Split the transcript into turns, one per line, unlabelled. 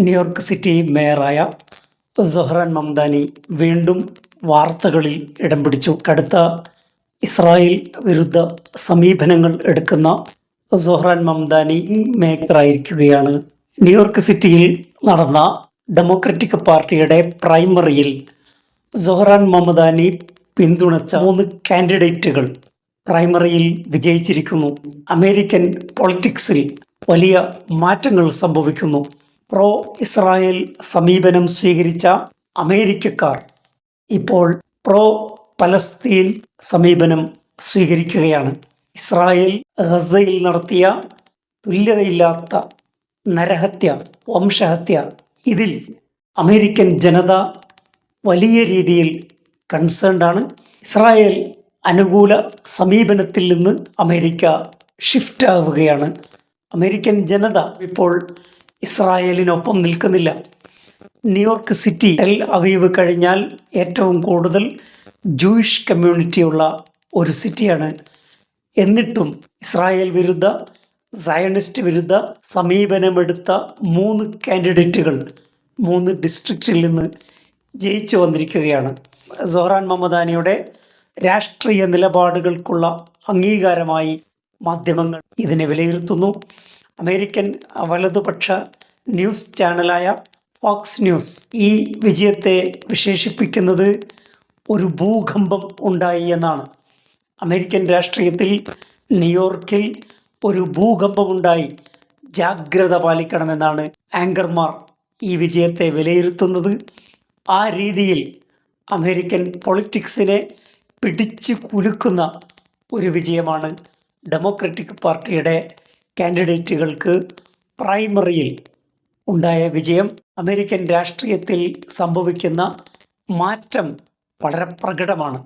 New York city മേയറായ Zohran Mamdani വീണ്ടും വാർത്തകളിൽ ഇടം പിടിച്ചു. കടുത്ത ഇസ്രായേൽ വിരുദ്ധ സമീപനങ്ങൾ എടുക്കുന്ന സൊഹ്റാൻ മംദാനി മേയറായിരിക്കുകയാണ്. ന്യൂയോർക്ക് സിറ്റിയിൽ നടന്ന ഡെമോക്രാറ്റിക് പാർട്ടിയുടെ പ്രൈമറിയിൽ സൊഹ്റാൻ മംദാനി പിന്തുണച്ച 3 കാൻഡിഡേറ്റുകൾ പ്രൈമറിയിൽ വിജയിച്ചിരിക്കുന്നു. അമേരിക്കൻ പൊളിറ്റിക്സിൽ വലിയ മാറ്റങ്ങൾ സംഭവിക്കുന്നു. പ്രോ ഇസ്രായേൽ സമീപനം സ്വീകരിച്ച അമേരിക്കക്കാർ ഇപ്പോൾ പ്രോ പലസ്തീൻ സമീപനം സ്വീകരിക്കുകയാണ്. ഇസ്രായേൽ ഗസയിൽ നടത്തിയ തുല്യതയില്ലാത്ത നരഹത്യ, വംശഹത്യ, ഇതിൽ അമേരിക്കൻ ജനത വലിയ രീതിയിൽ കൺസേൺഡാണ്. ഇസ്രായേൽ അനുകൂല സമീപനത്തിൽ നിന്ന് അമേരിക്ക ഷിഫ്റ്റ് ആവുകയാണ്. അമേരിക്കൻ ജനത ഇപ്പോൾ ഇസ്രായേലിനൊപ്പം നിൽക്കുന്നില്ല. ന്യൂയോർക്ക് സിറ്റി, ടെൽ അവീവ് കഴിഞ്ഞാൽ ഏറ്റവും കൂടുതൽ ജൂയിഷ് കമ്മ്യൂണിറ്റിയുള്ള ഒരു സിറ്റിയാണ്. എന്നിട്ടും ഇസ്രായേൽ വിരുദ്ധ, സയണിസ്റ്റ് വിരുദ്ധ സമീപനമെടുത്ത 3 കാൻഡിഡേറ്റുകൾ 3 ഡിസ്ട്രിക്റ്റിൽ നിന്ന് ജയിച്ചു വന്നിരിക്കുകയാണ്. സൊഹ്റാൻ മംദാനിയുടെ രാഷ്ട്രീയ നിലപാടുകൾക്കുള്ള അംഗീകാരമായി മാധ്യമങ്ങൾ ഇതിനെ വിലയിരുത്തുന്നു. അമേരിക്കൻ വലതുപക്ഷ ന്യൂസ് ചാനലായ ഫോക്സ് ന്യൂസ് ഈ വിജയത്തെ വിശേഷിപ്പിക്കുന്നത് ഒരു ഭൂകമ്പം ഉണ്ടായി എന്നാണ്. അമേരിക്കൻ രാഷ്ട്രീയത്തിൽ ന്യൂയോർക്കിൽ ഒരു ഭൂകമ്പമുണ്ടായി, ജാഗ്രത പാലിക്കണമെന്നാണ് ആങ്കർമാർ ഈ വിജയത്തെ വിലയിരുത്തുന്നത്. ആ രീതിയിൽ അമേരിക്കൻ പൊളിറ്റിക്സിനെ പിടിച്ചു കുലുക്കുന്ന ഒരു വിജയമാണ് ഡെമോക്രാറ്റിക് പാർട്ടിയുടെ കാൻഡിഡേറ്റുകൾക്ക് പ്രൈമറിയിൽ ഉണ്ടായ വിജയം. അമേരിക്കൻ രാഷ്ട്രീയത്തിൽ സംഭവിക്കുന്ന മാറ്റം വളരെ പ്രകടമാണ്.